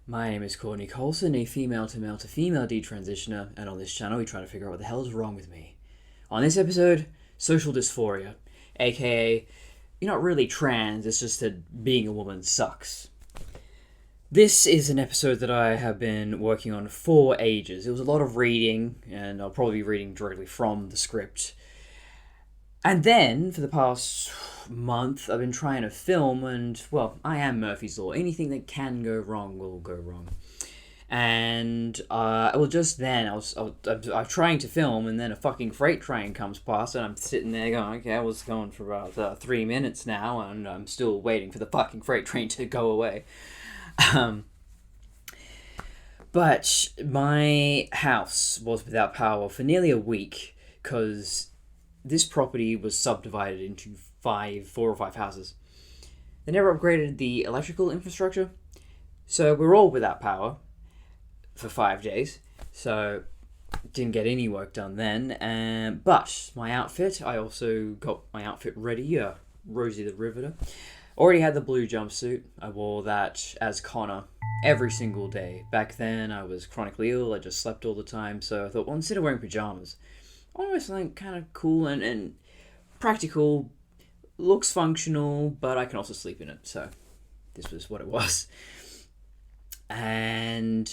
My name is Courtney Colson, a female to male to female detransitioner, and on this channel we try to figure out what the hell is wrong with me. On this episode, social dysphoria, aka you're not really trans, it's just that being a woman sucks. This is an episode that I have been working on for ages. It was a lot of reading, and I'll probably be reading directly from the script. And then, for the past month, I've been trying to film, and, well, I am Murphy's Law. Anything that can go wrong will go wrong. And, just then, I was trying to film, and then a fucking freight train comes past, and I'm sitting there going, okay, I was going for about 3 minutes now, and I'm still waiting for the fucking freight train to go away. But my house was without power for nearly a week, because this property was subdivided into four or five houses. They never upgraded the electrical infrastructure, so we're all without power for 5 days. So didn't get any work done then. But my outfit, I also got my outfit ready. Rosie the Riveter. Already had the blue jumpsuit. I wore that as Connor every single day. Back then, I was chronically ill. I just slept all the time. So I thought, well, instead of wearing pajamas, almost something kind of cool and practical, looks functional, but I can also sleep in it. So this was what it was. And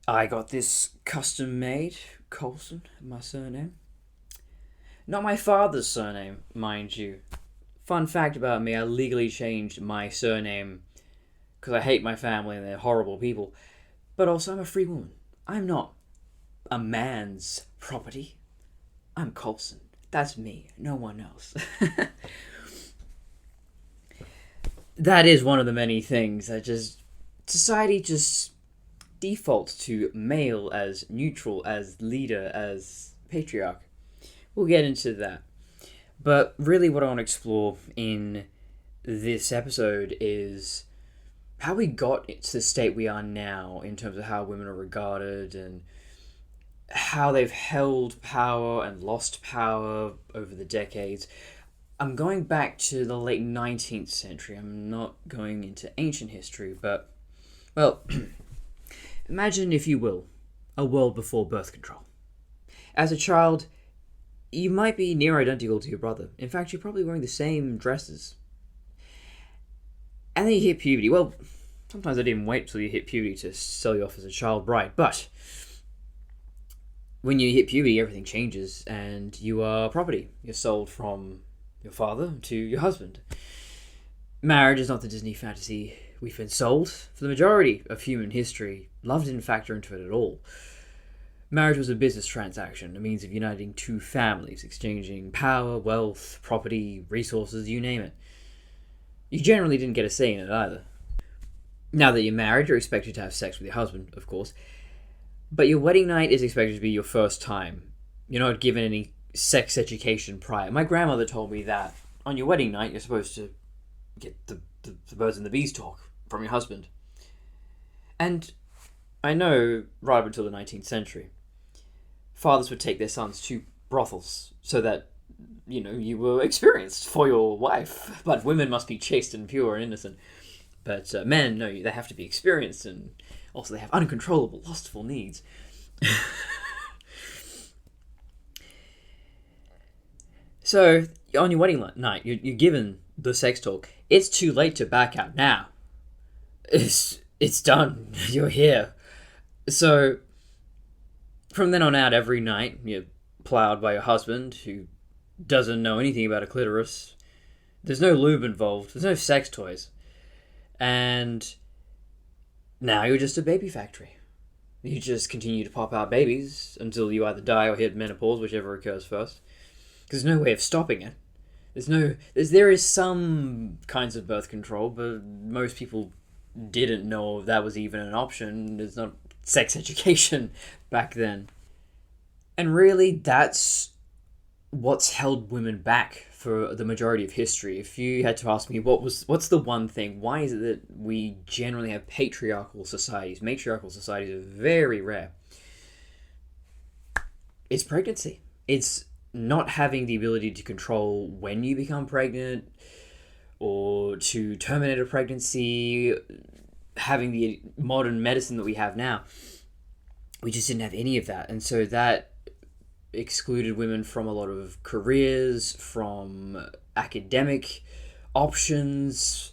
I got this custom made, Colson, my surname. Not my father's surname, mind you. Fun fact about me, I legally changed my surname because I hate my family and they're horrible people. But also, I'm a free woman. I'm not a man's property. I'm Colson. That's me, no one else. That is one of the many things that society just defaults to male as neutral, as leader, as patriarch. We'll get into that. But really what I want to explore in this episode is how we got to the state we are now in terms of how women are regarded and how they've held power and lost power over the decades. I'm going back to the late 19th century. I'm not going into ancient history, but, well, imagine, if you will, a world before birth control. As a child, you might be near identical to your brother. In fact, you're probably wearing the same dresses. And then you hit puberty. Well, sometimes I didn't wait till you hit puberty to sell you off as a child bride, but when you hit puberty, everything changes, and you are property. You're sold from your father to your husband. Marriage is not the Disney fantasy we've been sold. For the majority of human history, love didn't factor into it at all. Marriage was a business transaction, a means of uniting two families, exchanging power, wealth, property, resources, you name it. You generally didn't get a say in it either. Now that you're married, you're expected to have sex with your husband, of course. But your wedding night is expected to be your first time. You're not given any sex education prior. My grandmother told me that on your wedding night, you're supposed to get the birds and the bees talk from your husband. And I know right up until the 19th century, fathers would take their sons to brothels so that, you were experienced for your wife. But women must be chaste and pure and innocent. But men, no, they have to be experienced, and also they have uncontrollable, lustful needs. So, on your wedding night, you're given the sex talk. It's too late to back out now. It's done. You're here. So, from then on out, every night, you're plowed by your husband, who doesn't know anything about a clitoris. There's no lube involved. There's no sex toys. And now you're just a baby factory. You just continue to pop out babies until you either die or hit menopause, whichever occurs first. Because there's no way of stopping it. There is some kinds of birth control, but most people didn't know that was even an option. There's not sex education back then. And really, that's what's held women back for the majority of history. If you had to ask me what's the one thing, why is it that we generally have patriarchal societies? Matriarchal societies are very rare. It's pregnancy. It's not having the ability to control when you become pregnant or to terminate a pregnancy, having the modern medicine that we have now, we just didn't have any of that. And so that excluded women from a lot of careers, from academic options,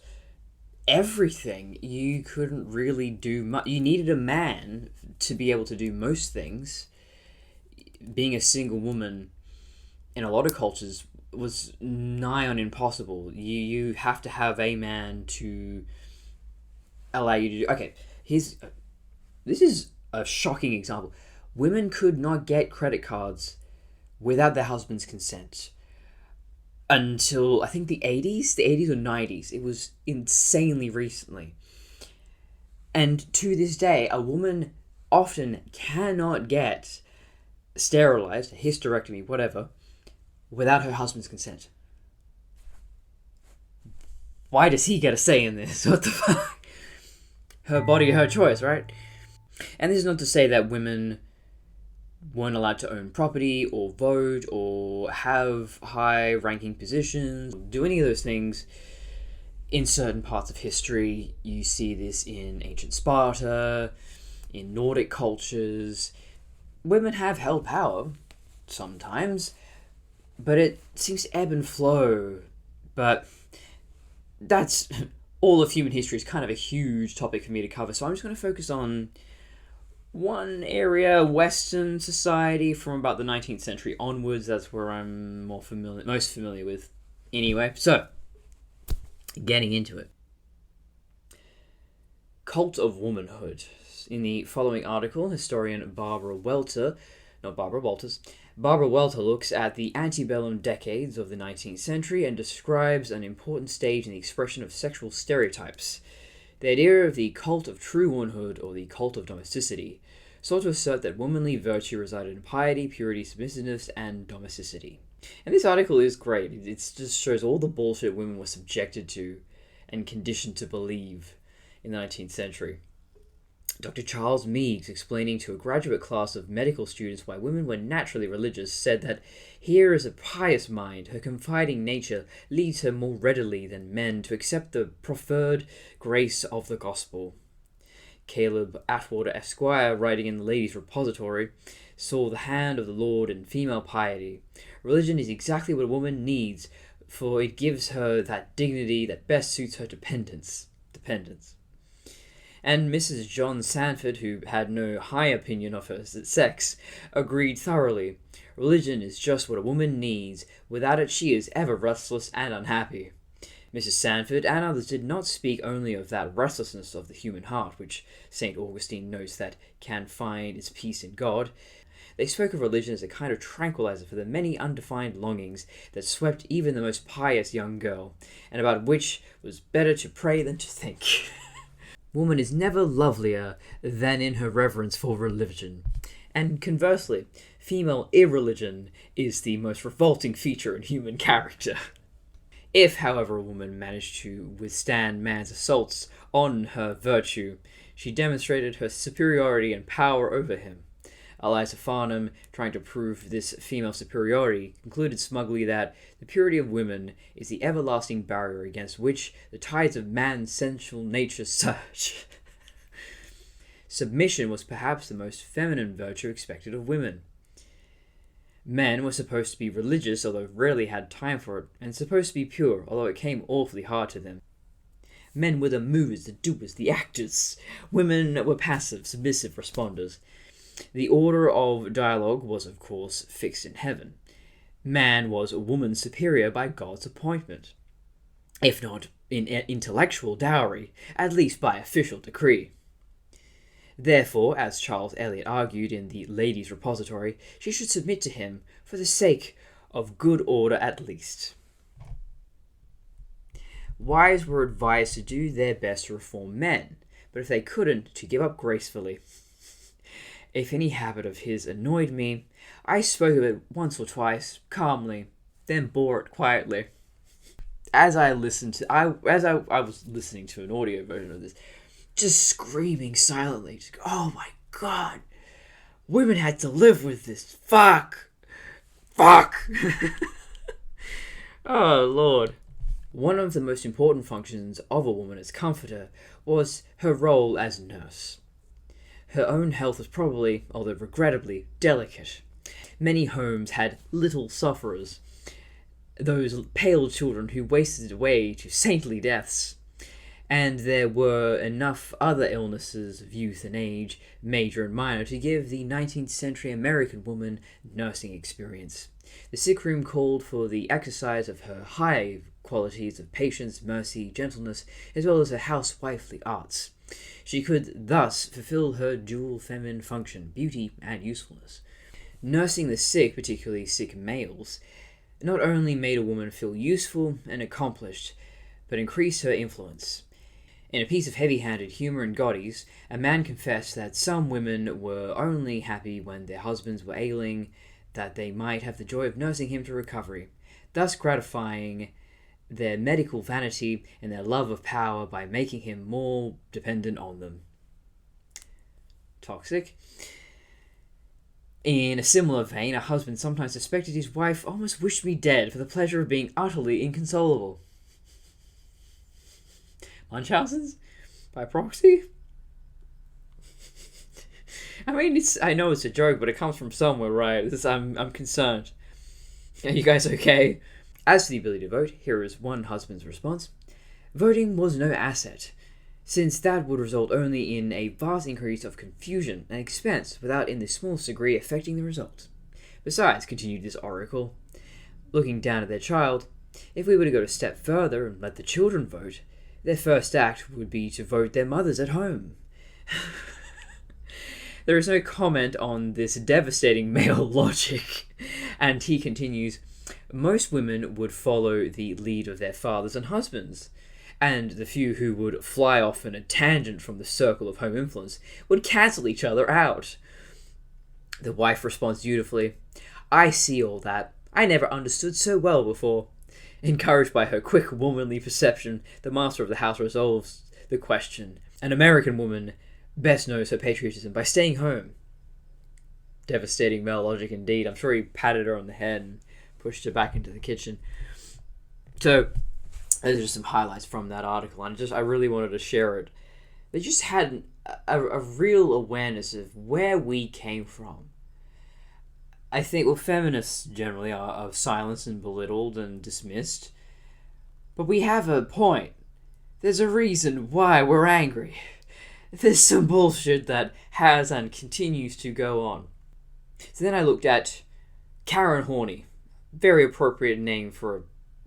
everything. You couldn't really do much. You needed a man to be able to do most things. Being a single woman in a lot of cultures was nigh on impossible. You have to have a man to allow you to do... Okay, this is a shocking example. Women could not get credit cards without their husband's consent until, I think, the 80s or 90s. It was insanely recently. And to this day, a woman often cannot get sterilized, hysterectomy, whatever, without her husband's consent. Why does he get a say in this? What the fuck? Her body, her choice, right? And this is not to say that women weren't allowed to own property or vote or have high-ranking positions, do any of those things. In certain parts of history, you see this in ancient Sparta, in Nordic cultures. Women have held power sometimes, but it seems to ebb and flow. But that's all of human history is kind of a huge topic for me to cover, so I'm just going to focus on one area, Western society, from about the 19th century onwards. That's where I'm most familiar with. Anyway, so getting into it. Cult of womanhood. In the following article, historian Barbara Welter looks at the antebellum decades of the 19th century and describes an important stage in the expression of sexual stereotypes. The idea of the cult of true womanhood, or the cult of domesticity, sought to assert that womanly virtue resided in piety, purity, submissiveness, and domesticity. And this article is great. It just shows all the bullshit women were subjected to and conditioned to believe in the 19th century. Dr. Charles Meigs, explaining to a graduate class of medical students why women were naturally religious, said that here is a pious mind. Her confiding nature leads her more readily than men to accept the proffered grace of the gospel. Caleb Atwater Esquire, writing in the Ladies' Repository, saw the hand of the Lord in female piety. Religion is exactly what a woman needs, for it gives her that dignity that best suits her dependence. And Mrs. John Sanford, who had no high opinion of her sex, agreed thoroughly. Religion is just what a woman needs. Without it, she is ever restless and unhappy. Mrs. Sanford and others did not speak only of that restlessness of the human heart, which St. Augustine notes that can find its peace in God. They spoke of religion as a kind of tranquilizer for the many undefined longings that swept even the most pious young girl, and about which was better to pray than to think. Woman is never lovelier than in her reverence for religion. And conversely, female irreligion is the most revolting feature in human character. If, however, a woman managed to withstand man's assaults on her virtue, she demonstrated her superiority and power over him. Eliza Farnham, trying to prove this female superiority, concluded smugly that the purity of women is the everlasting barrier against which the tides of man's sensual nature surge. Submission was perhaps the most feminine virtue expected of women. Men were supposed to be religious, although rarely had time for it, and supposed to be pure, although it came awfully hard to them. Men were the movers, the doers, the actors. Women were passive, submissive responders. The order of dialogue was, of course, fixed in heaven. Man was a woman's superior by God's appointment. If not in intellectual dowry, at least by official decree. Therefore, as Charles Eliot argued in the Ladies' Repository, she should submit to him for the sake of good order at least. Wives were advised to do their best to reform men, but if they couldn't, to give up gracefully. If any habit of his annoyed me, I spoke of it once or twice, calmly, then bore it quietly. As I was listening to an audio version of this, just screaming silently, just, oh my god, women had to live with this, fuck, oh lord. One of the most important functions of a woman as comforter was her role as nurse. Her own health was probably, although regrettably, delicate. Many homes had little sufferers, those pale children who wasted away to saintly deaths. And there were enough other illnesses of youth and age, major and minor, to give the 19th century American woman nursing experience. The sick room called for the exercise of her high qualities of patience, mercy, gentleness, as well as her housewifely arts. She could thus fulfill her dual feminine function, beauty and usefulness. Nursing the sick, particularly sick males, not only made a woman feel useful and accomplished, but increased her influence. In a piece of heavy-handed humour in Goddy's, a man confessed that some women were only happy when their husbands were ailing, that they might have the joy of nursing him to recovery, thus gratifying their medical vanity and their love of power by making him more dependent on them. Toxic. In a similar vein, a husband sometimes suspected his wife almost wished me dead for the pleasure of being utterly inconsolable. Munchausen's? By proxy? I mean, I know it's a joke, but it comes from somewhere, right? I'm concerned. Are you guys okay? As for the ability to vote, here is one husband's response. Voting was no asset, since that would result only in a vast increase of confusion and expense without in the smallest degree affecting the result. Besides, continued this oracle, looking down at their child, if we were to go a step further and let the children vote, their first act would be to vote their mothers at home. There is no comment on this devastating male logic, and he continues, most women would follow the lead of their fathers and husbands, and the few who would fly off in a tangent from the circle of home influence would cancel each other out. The wife responds dutifully, I see all that. I never understood so well before. Encouraged by her quick womanly perception, the master of the house resolves the question. An American woman best knows her patriotism by staying home. Devastating male logic indeed. I'm sure he patted her on the head and pushed her back into the kitchen. So, those are just some highlights from that article, and I really wanted to share it. They just had a real awareness of where we came from. I think, well, feminists generally are silenced and belittled and dismissed. But we have a point. There's a reason why we're angry. There's some bullshit that has and continues to go on. So then I looked at Karen Horney. Very appropriate name for a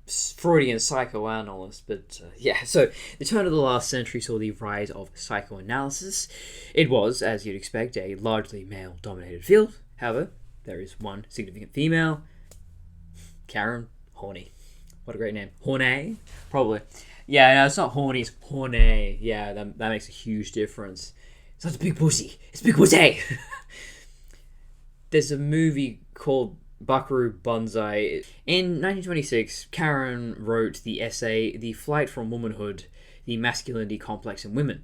Freudian psychoanalyst, but so the turn of the last century saw the rise of psychoanalysis. It was, as you'd expect, a largely male-dominated field. However, there is one significant female, Karen Horney. What a great name. Horney? Probably. Yeah, no, it's not Horny, it's Horney. Yeah, that makes a huge difference. It's not a big pussy, it's big pussy! There's a movie called Buckaroo Banzai. In 1926, Karen wrote the essay The Flight from Womanhood, the Masculinity Complex in Women.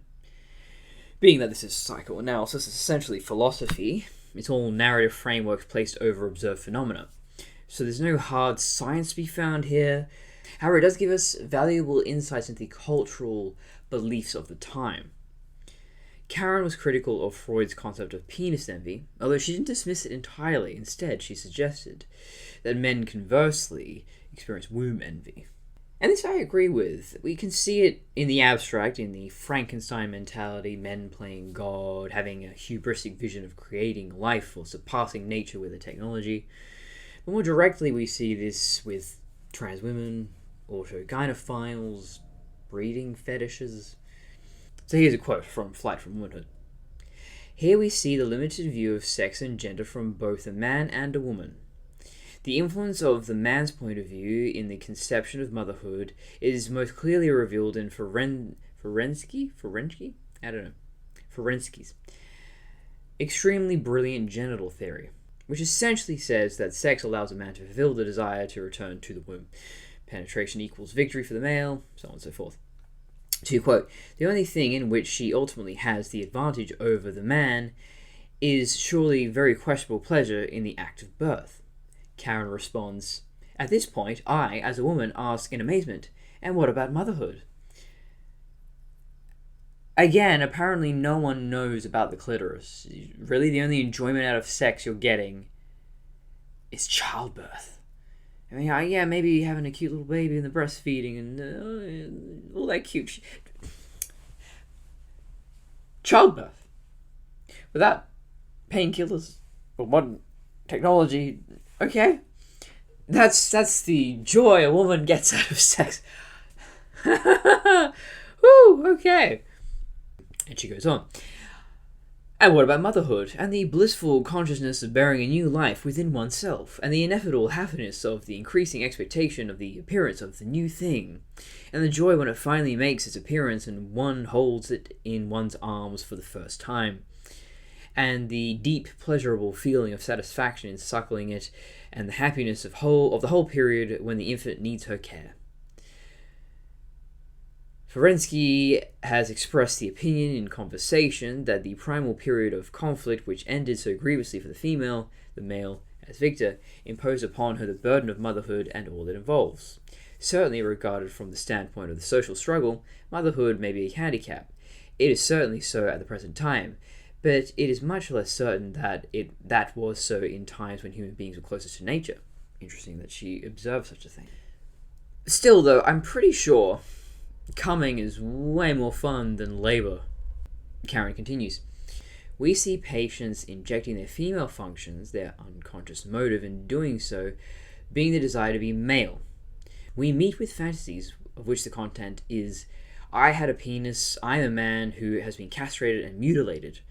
Being that this is psychoanalysis, it's essentially philosophy. It's all narrative frameworks placed over observed phenomena. So there's no hard science to be found here. However, it does give us valuable insights into the cultural beliefs of the time. Karen was critical of Freud's concept of penis envy, although she didn't dismiss it entirely. Instead, she suggested that men conversely experience womb envy. And this I agree with. We can see it in the abstract, in the Frankenstein mentality, men playing God, having a hubristic vision of creating life or surpassing nature with a technology. But more directly, we see this with trans women, autogynephiles, breeding fetishes. So here's a quote from Flight from Womanhood. Here we see the limited view of sex and gender from both a man and a woman. The influence of the man's point of view in the conception of motherhood is most clearly revealed in Ferenczi's extremely brilliant genital theory, which essentially says that sex allows a man to fulfill the desire to return to the womb. Penetration equals victory for the male, so on and so forth. To quote, the only thing in which she ultimately has the advantage over the man is surely very questionable pleasure in the act of birth. Karen responds, at this point, I, as a woman, ask in amazement, And what about motherhood? Again, apparently no one knows about the clitoris. Really, the only enjoyment out of sex you're getting is childbirth. I mean, yeah, maybe having a cute little baby and the breastfeeding and all that cute childbirth. Without painkillers or modern technology, okay? That's the joy a woman gets out of sex. Woo, okay. And she goes on. And what about motherhood, and the blissful consciousness of bearing a new life within oneself, and the inevitable happiness of the increasing expectation of the appearance of the new thing, and the joy when it finally makes its appearance and one holds it in one's arms for the first time, and the deep, pleasurable feeling of satisfaction in suckling it, and the happiness of the whole period when the infant needs her care. Ferenczi has expressed the opinion in conversation that the primal period of conflict which ended so grievously for the female, the male, as Victor, imposed upon her the burden of motherhood and all it involves. Certainly regarded from the standpoint of the social struggle, motherhood may be a handicap. It is certainly so at the present time, but it is much less certain that was so in times when human beings were closest to nature. Interesting that she observed such a thing. Still, though, I'm pretty sure coming is way more fun than labor. Karen continues. We see patients injecting their female functions, their unconscious motive in doing so being the desire to be male. We meet with fantasies of which the content is, I had a penis, I am a man who has been castrated and mutilated,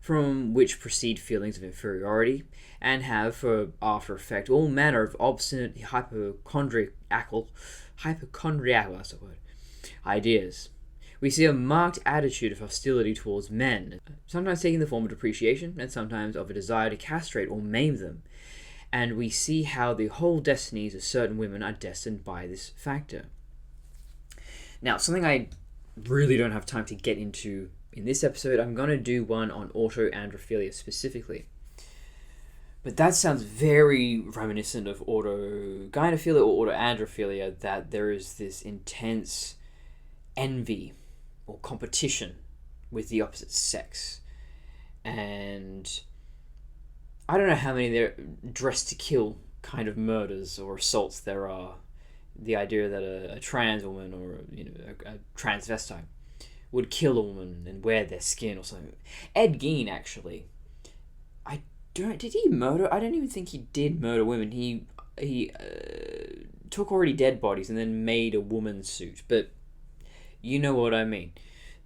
from which proceed feelings of inferiority, and have for after effect all manner of obstinate hypochondriacal, that's the word, ideas. We see a marked attitude of hostility towards men, sometimes taking the form of depreciation and sometimes of a desire to castrate or maim them, and we see how the whole destinies of certain women are destined by this factor. Now, something I really don't have time to get into in this episode, I'm going to do one on autoandrophilia specifically. But that sounds very reminiscent of autogynephilia or autoandrophilia, that there is this intense envy or competition with the opposite sex. And I don't know how many there dressed to kill kind of murders or assaults there are. The idea that a trans woman or a transvestite would kill a woman and wear their skin or something. Ed Gein, actually, did he murder? I don't even think he did murder women. He took already dead bodies and then made a woman suit. But you know what I mean.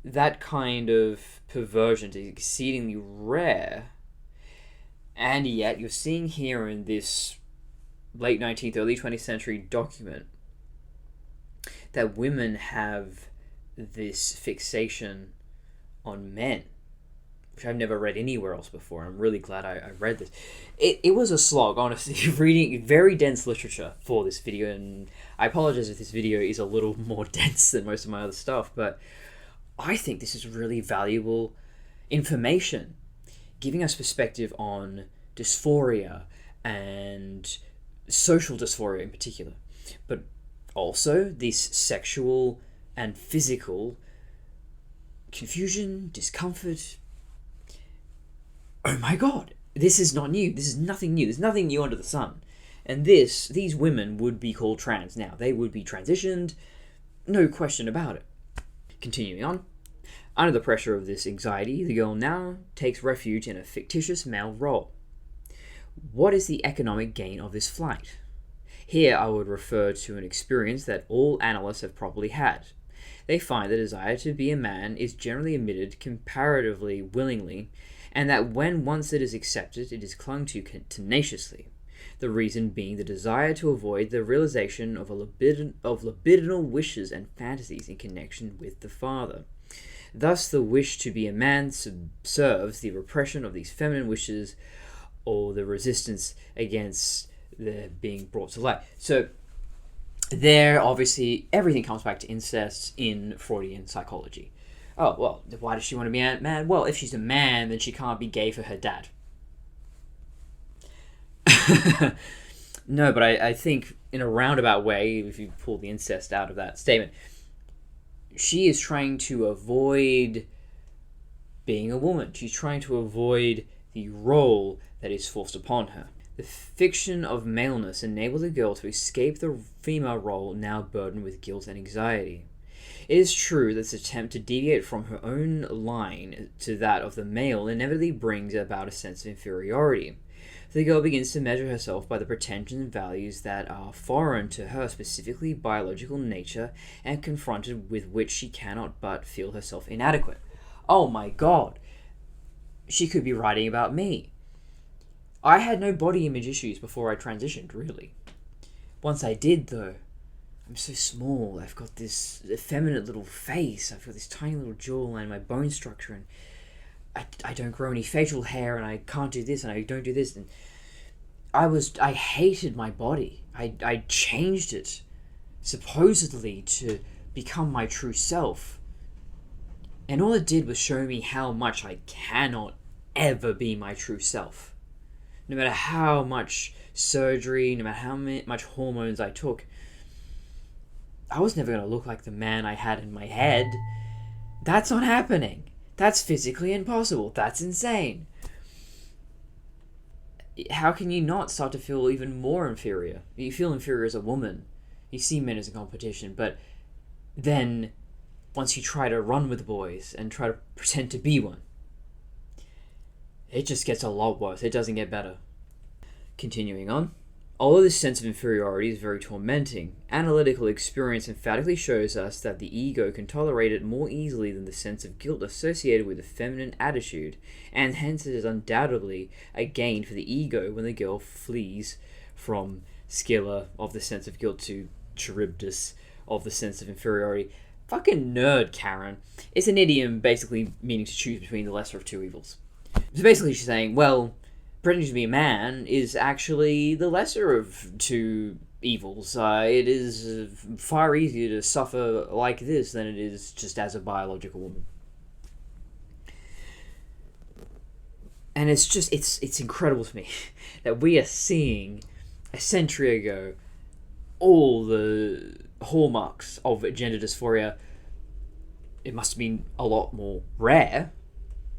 That kind of perversion is exceedingly rare, and yet you're seeing here in this late 19th, early 20th century document that women have this fixation on men, which I've never read anywhere else before. I'm really glad I read this. It was a slog, honestly, reading very dense literature for this video, and I apologize if this video is a little more dense than most of my other stuff, but I think this is really valuable information, giving us perspective on dysphoria and social dysphoria in particular, but also this sexual and physical confusion, discomfort. Oh my god, this is not new. This is nothing new. There's nothing new under the sun. And these women would be called trans now. They would be transitioned, no question about it. Continuing on. Under the pressure of this anxiety, the girl now takes refuge in a fictitious male role. What is the economic gain of this flight? Here I would refer to an experience that all analysts have probably had. They find the desire to be a man is generally admitted comparatively willingly, and that when once it is accepted, it is clung to tenaciously. The reason being the desire to avoid the realization of libidinal wishes and fantasies in connection with the father. Thus, the wish to be a man subserves the repression of these feminine wishes or the resistance against their being brought to light. So, there, obviously, everything comes back to incest in Freudian psychology. Oh, well, why does she want to be a man? Well, if she's a man, then she can't be gay for her dad. No, but I think in a roundabout way, if you pull the incest out of that statement, she is trying to avoid being a woman. She's trying to avoid the role that is forced upon her. The fiction of maleness enables a girl to escape the female role now burdened with guilt and anxiety. It is true that this attempt to deviate from her own line to that of the male inevitably brings about a sense of inferiority. The girl begins to measure herself by the pretensions and values that are foreign to her specifically biological nature and confronted with which she cannot but feel herself inadequate. Oh my god, she could be writing about me. I had no body image issues before I transitioned, really. Once I did, though, I'm so small. I've got this effeminate little face. I've got this tiny little jawline, my bone structure, and I don't grow any facial hair, and I can't do this, and I don't do this. And I hated my body. I changed it, supposedly, to become my true self. And all it did was show me how much I cannot ever be my true self. No matter how much surgery, no matter how much hormones I took, I was never going to look like the man I had in my head. That's not happening. That's physically impossible. That's insane. How can you not start to feel even more inferior? You feel inferior as a woman. You see men as a competition, but then once you try to run with boys and try to pretend to be one, it just gets a lot worse. It doesn't get better. Continuing on. Although this sense of inferiority is very tormenting, analytical experience emphatically shows us that the ego can tolerate it more easily than the sense of guilt associated with a feminine attitude, and hence it is undoubtedly a gain for the ego when the girl flees from Scylla of the sense of guilt to Charybdis of the sense of inferiority. Fucking nerd, Karen. It's an idiom basically meaning to choose between the lesser of two evils. So basically she's saying, well, pretending to be a man is actually the lesser of two evils. It is far easier to suffer like this than it is just as a biological woman. And it's just, it's incredible to me that we are seeing a century ago all the hallmarks of gender dysphoria. It must have been a lot more rare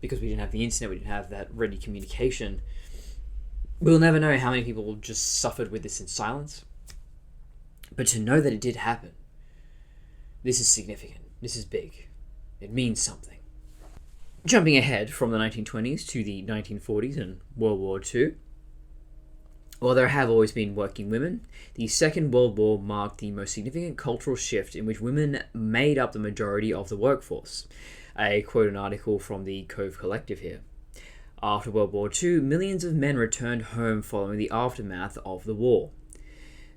because we didn't have the internet, we didn't have that ready communication. We'll never know how many people just suffered with this in silence. But to know that it did happen, this is significant. This is big. It means something. Jumping ahead from the 1920s to the 1940s and World War II. While there have always been working women, the Second World War marked the most significant cultural shift in which women made up the majority of the workforce. I quote an article from the Cove Collective here. After World War II, millions of men returned home following the aftermath of the war.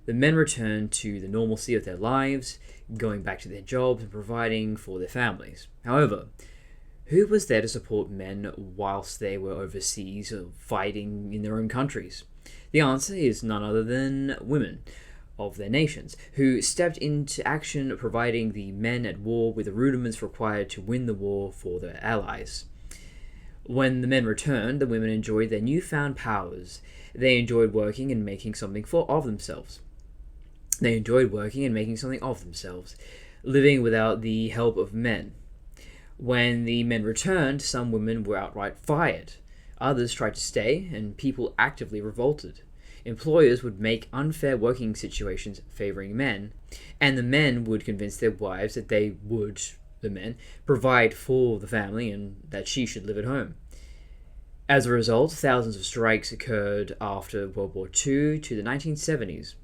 The men returned to the normalcy of their lives, going back to their jobs and providing for their families. However, who was there to support men whilst they were overseas fighting in their own countries? The answer is none other than women of their nations, who stepped into action providing the men at war with the rudiments required to win the war for their allies. When the men returned, the women enjoyed their newfound powers. They enjoyed working and making something of themselves. Living without the help of men. When the men returned, some women were outright fired. Others tried to stay, and people actively revolted. Employers would make unfair working situations favoring men, and the men would convince their wives that they would, the men, provide for the family and that she should live at home. As a result, thousands of strikes occurred after World War II to the 1970s.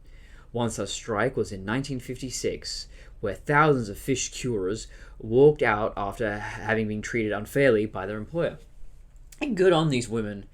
One such strike was in 1956, where thousands of fish curers walked out after having been treated unfairly by their employer. And good on these women,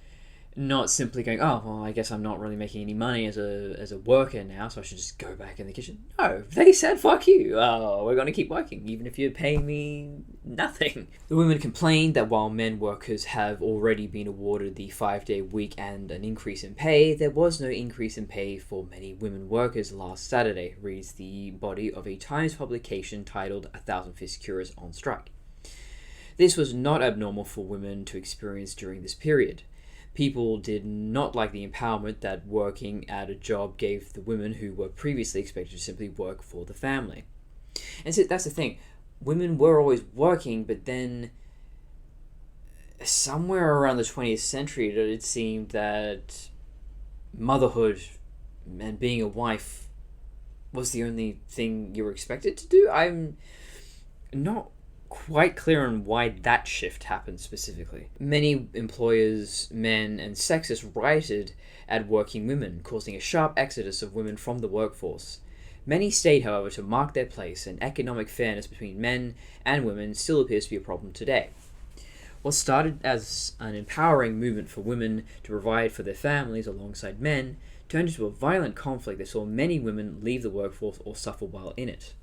not simply going, oh, well, I guess I'm not really making any money as a worker now, so I should just go back in the kitchen. No, they said, fuck you, we're going to keep working, even if you're paying me nothing. The women complained that while men workers have already been awarded the 5-day week and an increase in pay, there was no increase in pay for many women workers last Saturday, reads the body of a Times publication titled 1,000 Fish Curers on Strike. This was not abnormal for women to experience during this period. People did not like the empowerment that working at a job gave the women who were previously expected to simply work for the family. And so that's the thing. Women were always working, but then somewhere around the 20th century, it seemed that motherhood and being a wife was the only thing you were expected to do. I'm not quite clear on why that shift happened specifically. Many employers, men, and sexists rioted at working women, causing a sharp exodus of women from the workforce. Many stayed, however, to mark their place, and economic fairness between men and women still appears to be a problem today. What started as an empowering movement for women to provide for their families alongside men turned into a violent conflict that saw many women leave the workforce or suffer while in it.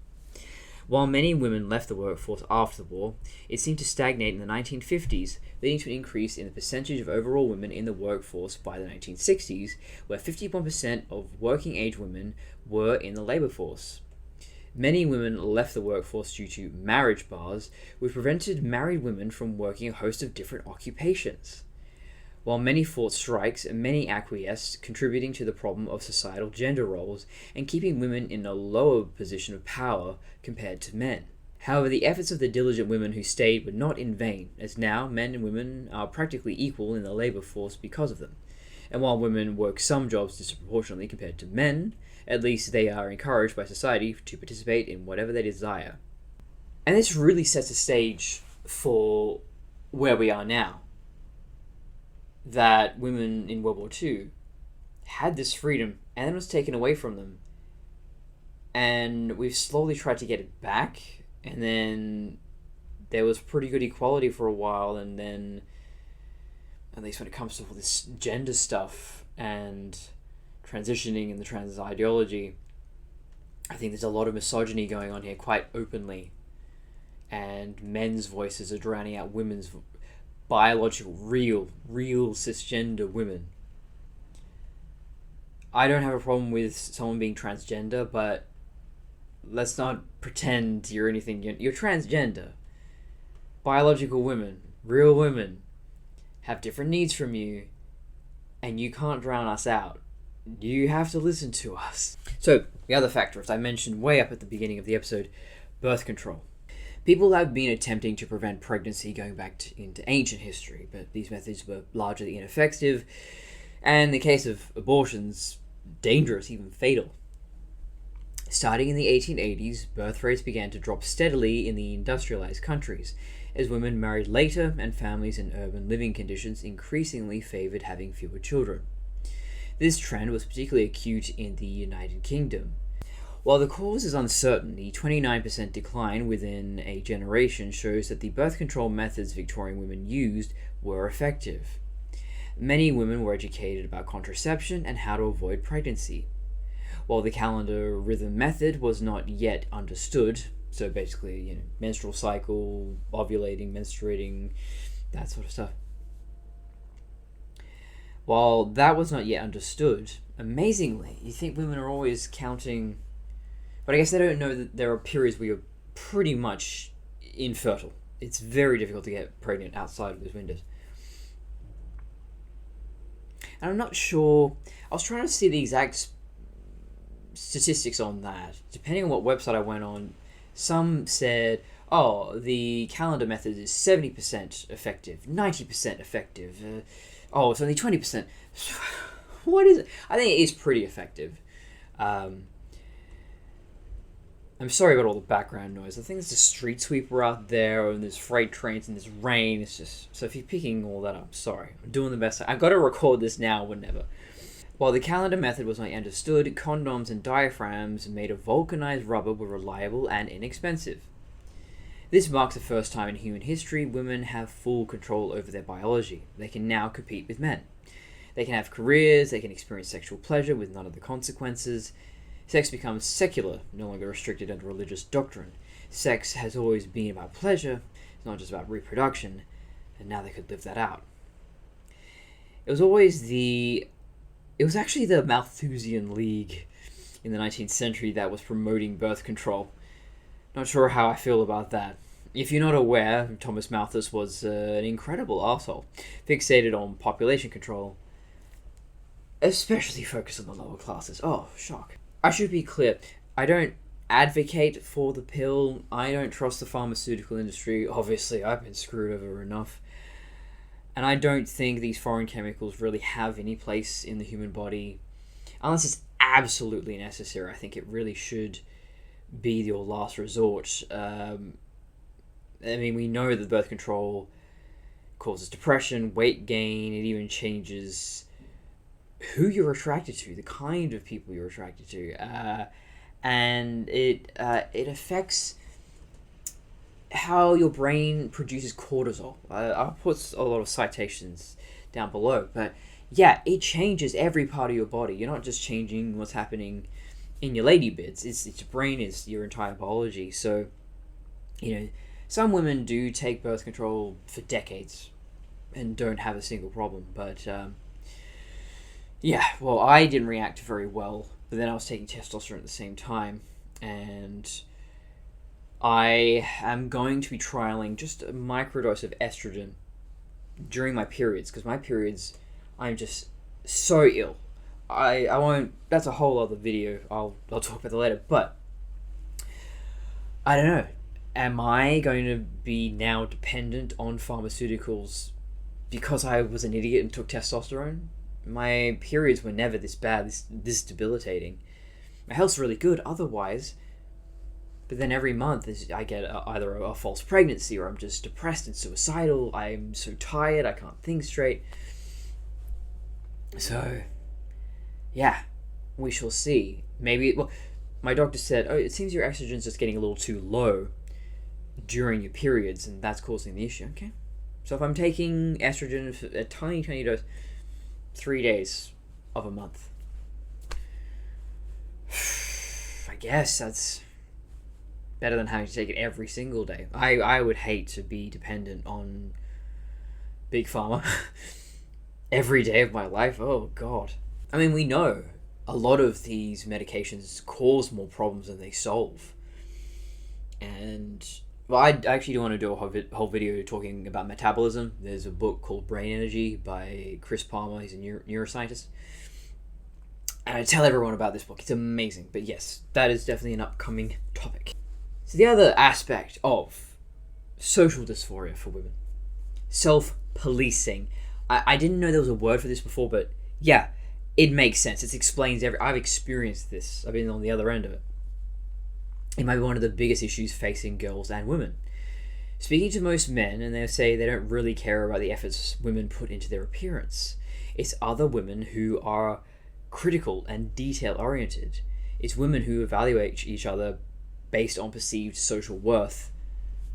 While many women left the workforce after the war, it seemed to stagnate in the 1950s, leading to an increase in the percentage of overall women in the workforce by the 1960s, where 51% of working-age women were in the labour force. Many women left the workforce due to marriage bars, which prevented married women from working a host of different occupations. While many fought strikes, many acquiesced, contributing to the problem of societal gender roles and keeping women in a lower position of power compared to men. However, the efforts of the diligent women who stayed were not in vain, as now men and women are practically equal in the labour force because of them. And while women work some jobs disproportionately compared to men, at least they are encouraged by society to participate in whatever they desire. And this really sets the stage for where we are now. That women in World War II had this freedom and then it was taken away from them. And we've slowly tried to get it back, and then there was pretty good equality for a while, and then, at least when it comes to all this gender stuff and transitioning and the trans ideology, I think there's a lot of misogyny going on here quite openly, and men's voices are drowning out women's biological, real cisgender women. I don't have a problem with someone being transgender, but let's not pretend you're anything. You're transgender. Biological women, real women, have different needs from you, and you can't drown us out. You have to listen to us. So, the other factor, as I mentioned way up at the beginning of the episode, birth control. People have been attempting to prevent pregnancy going back into ancient history, but these methods were largely ineffective, and in the case of abortions, dangerous, even fatal. Starting in the 1880s, birth rates began to drop steadily in the industrialized countries, as women married later and families in urban living conditions increasingly favored having fewer children. This trend was particularly acute in the United Kingdom. While the cause is uncertain, the 29% decline within a generation shows that the birth control methods Victorian women used were effective. Many women were educated about contraception and how to avoid pregnancy. While the calendar rhythm method was not yet understood, so basically, menstrual cycle, ovulating, menstruating, that sort of stuff. While that was not yet understood, amazingly, you think women are always counting. But I guess they don't know that there are periods where you're pretty much infertile. It's very difficult to get pregnant outside of those windows. And I'm not sure. I was trying to see the exact statistics on that. Depending on what website I went on, some said, the calendar method is 70% effective, 90% effective. It's only 20%. What is it? I think it is pretty effective. I'm sorry about all the background noise. I think there's a street sweeper out there, and there's freight trains, and there's rain. It's just... So if you're picking all that up, sorry. I'm doing the best. I've got to record this now or never. While the calendar method was not understood, condoms and diaphragms made of vulcanized rubber were reliable and inexpensive. This marks the first time in human history women have full control over their biology. They can now compete with men. They can have careers, they can experience sexual pleasure with none of the consequences. Sex becomes secular, no longer restricted under religious doctrine. Sex has always been about pleasure, it's not just about reproduction, and now they could live that out. It was actually the Malthusian League in the 19th century that was promoting birth control. Not sure how I feel about that. If you're not aware, Thomas Malthus was an incredible arsehole, fixated on population control, especially focused on the lower classes. Oh, shock. I should be clear, I don't advocate for the pill. I don't trust the pharmaceutical industry. Obviously, I've been screwed over enough. And I don't think these foreign chemicals really have any place in the human body. Unless it's absolutely necessary, I think it really should be your last resort. I mean, we know that birth control causes depression, weight gain, it even changes who you're attracted to, the kind of people you're attracted to. And it affects how your brain produces cortisol. I'll put a lot of citations down below, but yeah, it changes every part of your body. You're not just changing what's happening in your lady bits. It's your brain, is your entire biology. So, some women do take birth control for decades and don't have a single problem. But yeah, well, I didn't react very well. But then I was taking testosterone at the same time, and I am going to be trialing just a microdose of estrogen during my periods, because my periods, I'm just so ill. I won't, that's a whole other video, I'll talk about that later, but I don't know, am I going to be now dependent on pharmaceuticals because I was an idiot and took testosterone? My periods were never this bad, this debilitating. My health's really good otherwise, but then every month I get either a false pregnancy, or I'm just depressed and suicidal. I'm so tired, I can't think straight. So, yeah, we shall see. Maybe, well, my doctor said, it seems your estrogen's just getting a little too low during your periods, and that's causing the issue. Okay, so if I'm taking estrogen, a tiny dose, 3 days of a month, I guess that's better than having to take it every single day. I would hate to be dependent on Big Pharma every day of my life. Oh, God. I mean, we know a lot of these medications cause more problems than they solve. And, well, I actually do want to do a whole video talking about metabolism. There's a book called Brain Energy by Chris Palmer. He's a neuroscientist. And I tell everyone about this book. It's amazing. But yes, that is definitely an upcoming topic. So the other aspect of social dysphoria for women, self-policing. I didn't know there was a word for this before, but yeah, it makes sense. It explains I've experienced this. I've been on the other end of it. It might be one of the biggest issues facing girls and women. Speaking to most men, and they'll say they don't really care about the efforts women put into their appearance. It's other women who are critical and detail-oriented. It's women who evaluate each other based on perceived social worth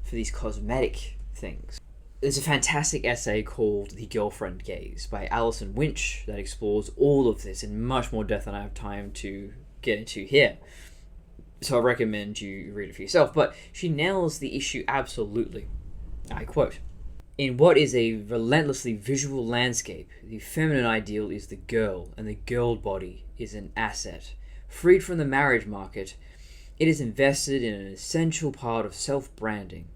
for these cosmetic things. There's a fantastic essay called The Girlfriend Gaze by Alison Winch that explores all of this in much more depth than I have time to get into here. So I recommend you read it for yourself. But she nails the issue absolutely. I quote, "In what is a relentlessly visual landscape, the feminine ideal is the girl, and the girl body is an asset. Freed from the marriage market, it is invested in an essential part of self-branding.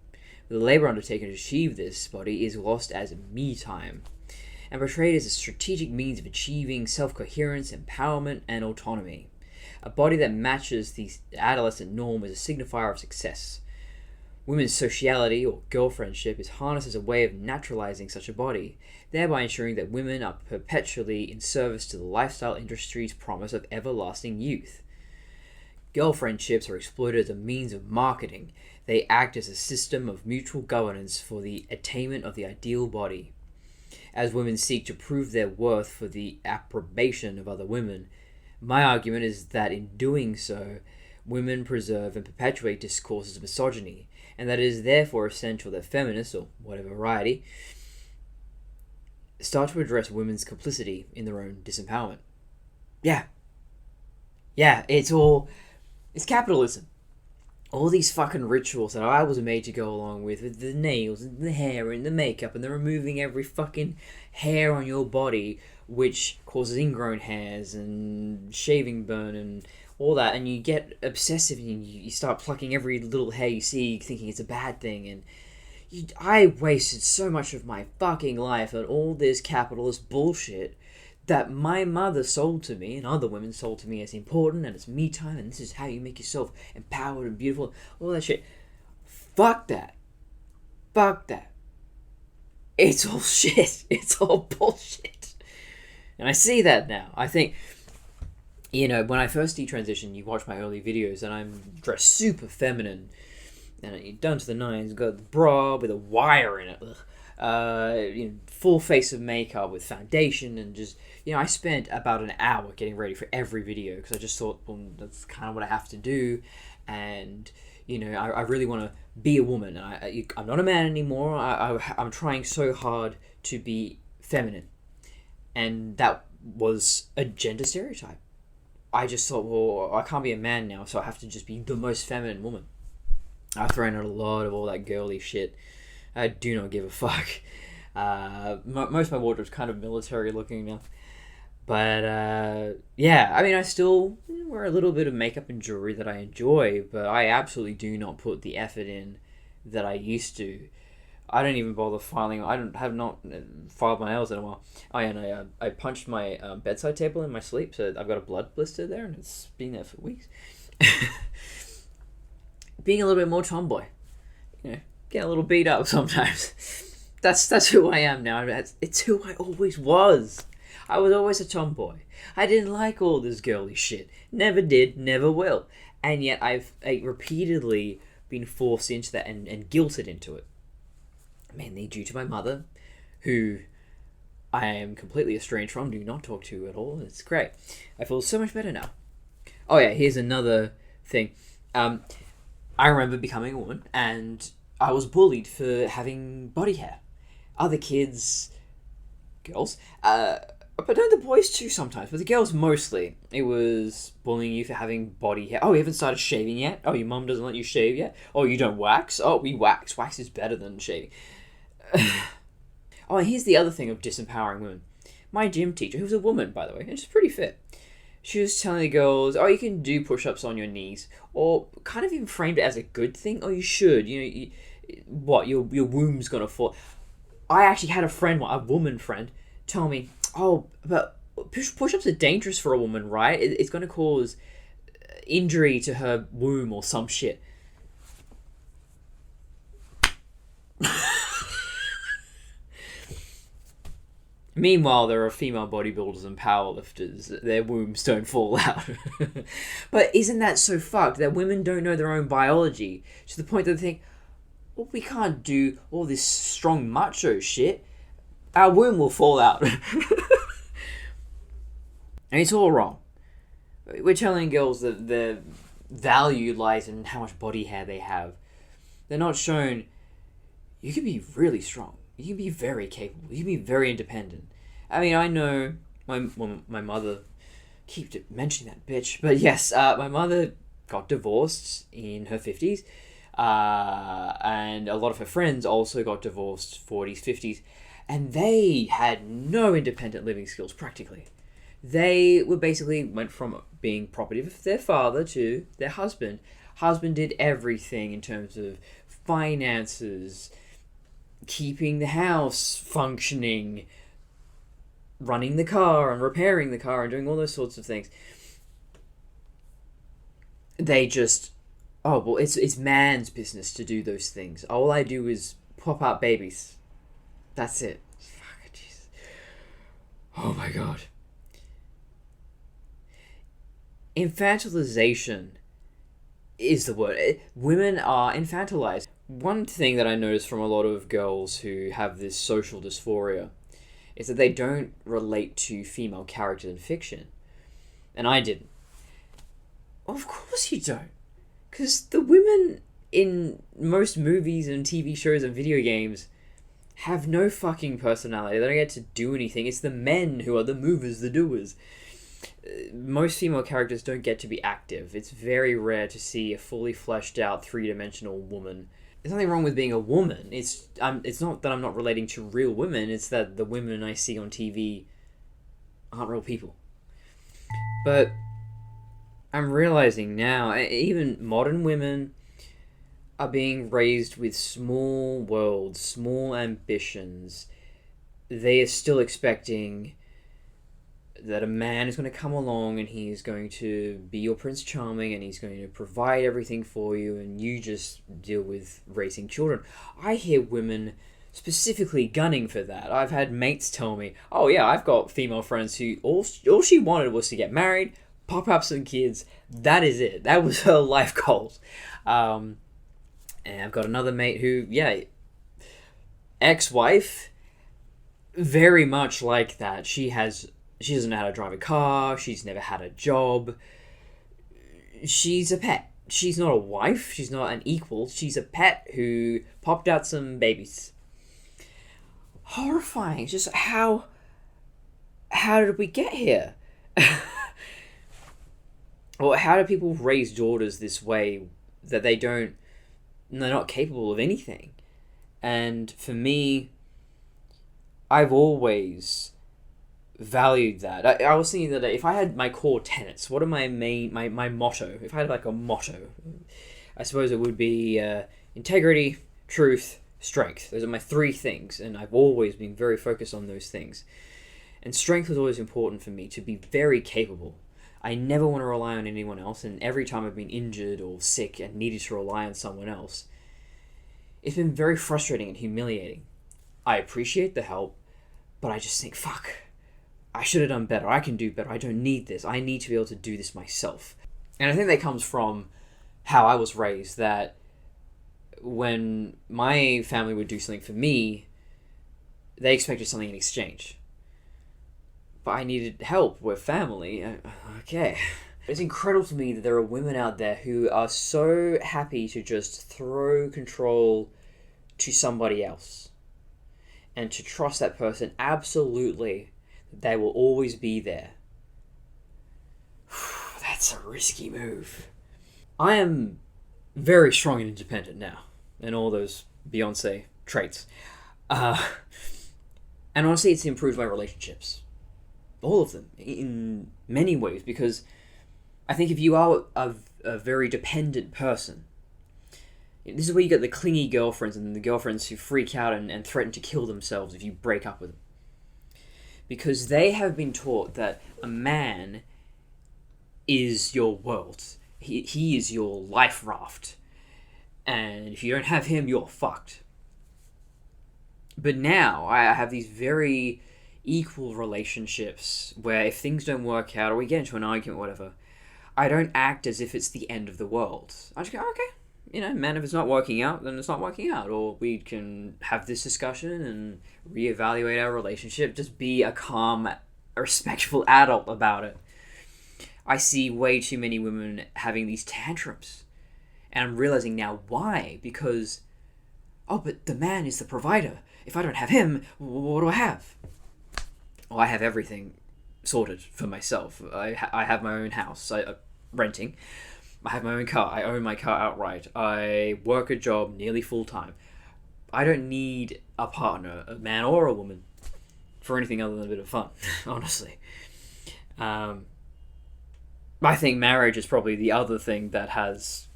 The labor undertaken to achieve this body is lost as me time, and portrayed as a strategic means of achieving self-coherence, empowerment, and autonomy. A body that matches the adolescent norm is a signifier of success. Women's sociality, or girlfriendship, is harnessed as a way of naturalizing such a body, thereby ensuring that women are perpetually in service to the lifestyle industry's promise of everlasting youth. Girlfriendships are exploited as a means of marketing. They act as a system of mutual governance for the attainment of the ideal body. As women seek to prove their worth for the approbation of other women, my argument is that in doing so, women preserve and perpetuate discourses of misogyny, and that it is therefore essential that feminists, or whatever variety, start to address women's complicity in their own disempowerment." Yeah, it's capitalism. All these fucking rituals that I was made to go along with the nails and the hair and the makeup and the removing every fucking hair on your body, which causes ingrown hairs and shaving burn and all that, and you get obsessive and you start plucking every little hair you see thinking it's a bad thing, and I wasted so much of my fucking life on all this capitalist bullshit that my mother sold to me and other women sold to me as important and as me time and this is how you make yourself empowered and beautiful, all that shit. Fuck that. Fuck that. It's all shit. It's all bullshit. And I see that now. I think, when I first detransitioned, you watch my early videos and I'm dressed super feminine and done to the nines, got the bra with a wire in it. Full face of makeup with foundation and just, I spent about an hour getting ready for every video because I just thought, well, that's kind of what I have to do. And, I really want to be a woman. I'm not a man anymore. I'm trying so hard to be feminine. And that was a gender stereotype. I just thought, well, I can't be a man now, so I have to just be the most feminine woman. I've thrown out a lot of all that girly shit. I do not give a fuck. Most of my wardrobe's kind of military looking now. But, I still wear a little bit of makeup and jewelry that I enjoy, but I absolutely do not put the effort in that I used to. I don't even bother filing. I have not filed my nails in a while. Oh, yeah, and I punched my bedside table in my sleep, so I've got a blood blister there, and it's been there for weeks. Being a little bit more tomboy. Get a little beat up sometimes. That's who I am now. It's who I always was. I was always a tomboy. I didn't like all this girly shit. Never did, never will. And yet I've repeatedly been forced into that and guilted into it. Mainly due to my mother, who I am completely estranged from, do not talk to at all. It's great. I feel so much better now. Oh yeah, here's another thing. I remember becoming a woman, and I was bullied for having body hair. Other kids, girls, but no, the boys too sometimes, but the girls mostly. It was bullying you for having body hair. Oh, you haven't started shaving yet? Oh, your mum doesn't let you shave yet? Oh, you don't wax? Oh, we wax. Wax is better than shaving. Oh, and here's the other thing of disempowering women. My gym teacher, who was a woman, by the way, and she's pretty fit, she was telling the girls, oh, you can do push-ups on your knees, or kind of even framed it as a good thing. Oh, you should. Your womb's gonna fall. I actually had a woman friend, tell me, oh, but push-ups are dangerous for a woman, right? It's going to cause injury to her womb or some shit. Meanwhile, there are female bodybuilders and powerlifters. Their wombs don't fall out. But isn't that so fucked that women don't know their own biology to the point that they think, well, we can't do all this strong macho shit. Our womb will fall out. And it's all wrong. We're telling girls that their value lies in how much body hair they have. They're not shown, you can be really strong. You can be very capable. You can be very independent. I know my mother, keep mentioning that bitch, but yes, my mother got divorced in her 50s. And a lot of her friends also got divorced 40s, 50s. And they had no independent living skills, practically. They were basically went from being property of their father to their husband. Husband did everything in terms of finances, keeping the house functioning, running the car and repairing the car and doing all those sorts of things. They just, oh, well, it's man's business to do those things. All I do is pop out babies. That's it. Fuck, Jesus. Oh my god. Infantilization is the word. Women are infantilized. One thing that I notice from a lot of girls who have this social dysphoria is that they don't relate to female characters in fiction. And I didn't. Of course you don't. Because the women in most movies and TV shows and video games have no fucking personality. They don't get to do anything. It's the men who are the movers, the doers. Most female characters don't get to be active. It's very rare to see a fully fleshed out three-dimensional woman. There's nothing wrong with being a woman. It's not that I'm not relating to real women. It's that the women I see on TV aren't real people. But I'm realizing now, even modern women are being raised with small worlds, small ambitions, they are still expecting that a man is going to come along and he's going to be your Prince Charming and he's going to provide everything for you and you just deal with raising children. I hear women specifically gunning for that. I've had mates tell me, oh yeah, I've got female friends who all she wanted was to get married, pop up some kids. That is it. That was her life goals. And I've got another mate who, yeah, ex-wife, very much like that. She doesn't know how to drive a car. She's never had a job. She's a pet. She's not a wife. She's not an equal. She's a pet who popped out some babies. Horrifying. It's just how did we get here? Or how do people raise daughters this way that they're not capable of anything? And for me, I've always valued that. I was thinking that if I had my core tenets, what are my motto? If I had like a motto, I suppose it would be integrity, truth, strength. Those are my three things, and I've always been very focused on those things. And strength was always important for me, to be very capable. I never want to rely on anyone else, and every time I've been injured or sick and needed to rely on someone else, it's been very frustrating and humiliating. I appreciate the help, but I just think, fuck, I should have done better. I can do better. I don't need this. I need to be able to do this myself. And I think that comes from how I was raised, that when my family would do something for me, they expected something in exchange. But I needed help. We're family. Okay. It's incredible to me that there are women out there who are so happy to just throw control to somebody else and to trust that person absolutely, that they will always be there. That's a risky move. I am very strong and independent now, and all those Beyonce traits. And honestly, it's improved my relationships. All of them, in many ways, because I think if you are a very dependent person, this is where you get the clingy girlfriends and the girlfriends who freak out and threaten to kill themselves if you break up with them. Because they have been taught that a man is your world. He is your life raft. And if you don't have him, you're fucked. But now, I have these very equal relationships where if things don't work out or we get into an argument or whatever, I don't act as if it's the end of the world. I just go, okay, man, if it's not working out, then it's not working out. Or we can have this discussion and reevaluate our relationship. Just be a calm, respectful adult about it. I see way too many women having these tantrums. And I'm realizing now why. Because, but the man is the provider. If I don't have him, what do I have? Well, I have everything sorted for myself. I have my own house. Renting. I have my own car. I own my car outright. I work a job nearly full-time. I don't need a partner, a man or a woman, for anything other than a bit of fun, honestly. I think marriage is probably the other thing that has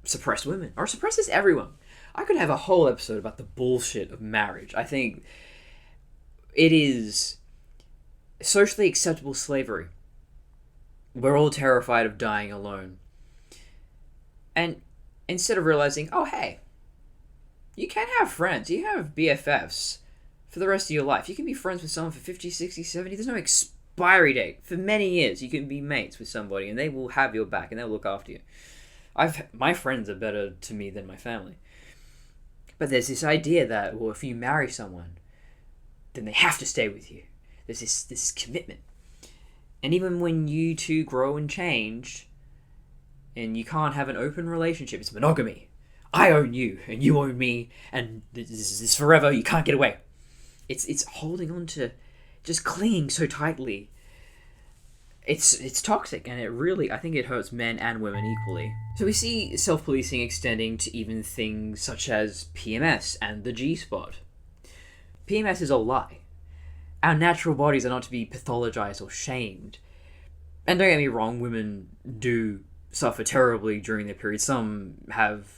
suppressed women, or suppresses everyone. I could have a whole episode about the bullshit of marriage. I think it is socially acceptable slavery. We're all terrified of dying alone. And instead of realizing, oh, hey, you can have friends, you have BFFs for the rest of your life. You can be friends with someone for 50, 60, 70. There's no expiry date. For many years, you can be mates with somebody and they will have your back and they'll look after you. My friends are better to me than my family. But there's this idea that, well, if you marry someone, then they have to stay with you. There's this commitment. And even when you two grow and change, and you can't have an open relationship, it's monogamy. I own you, and you own me, and this is forever, you can't get away. It's holding on to, just clinging so tightly. It's toxic, and I think it hurts men and women equally. So we see self-policing extending to even things such as PMS and the G-spot. PMS is a lie. Our natural bodies are not to be pathologized or shamed. And don't get me wrong, women do suffer terribly during their period. Some have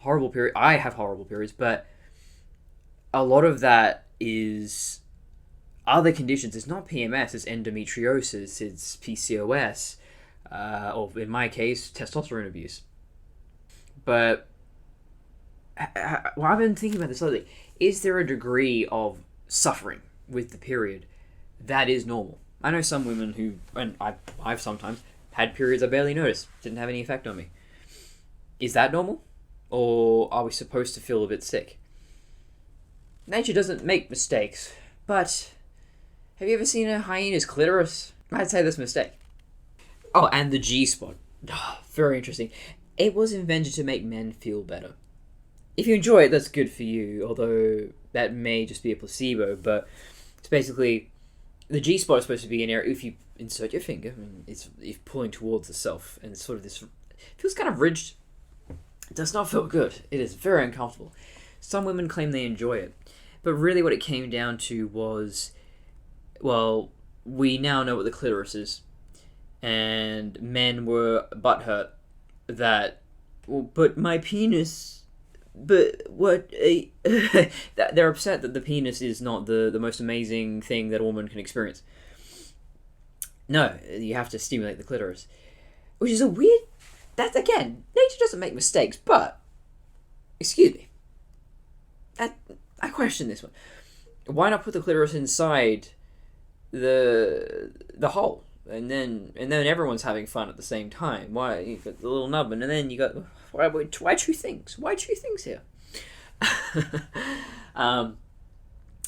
horrible period. I have horrible periods, but a lot of that is other conditions. It's not PMS, it's endometriosis, it's PCOS, or in my case, testosterone abuse. But well, I've been thinking about this lately. Is there a degree of suffering with the period that is normal? I know some women who, and I've sometimes had periods I barely noticed, didn't have any effect on me. Is that normal? Or are we supposed to feel a bit sick? Nature doesn't make mistakes, but have you ever seen a hyena's clitoris? I'd say that's a mistake. Oh, and the G-spot. Very interesting. It was invented to make men feel better. If you enjoy it, that's good for you, although that may just be a placebo, but it's basically, the G-spot is supposed to be an area, if you insert your finger, I mean, it's pulling towards the self, and it's sort of this, it feels kind of ridged. It does not feel good. It is very uncomfortable. Some women claim they enjoy it, but really what it came down to was, well, we now know what the clitoris is, and men were butthurt that, well, but my penis, but what, they're upset that the penis is not the most amazing thing that a woman can experience. No, you have to stimulate the clitoris, which is a weird, that's, again, nature doesn't make mistakes, but, excuse me, I question this one. Why not put the clitoris inside the hole, and then everyone's having fun at the same time? Why you got the little nubbin, and then you got why two things? Why two things here?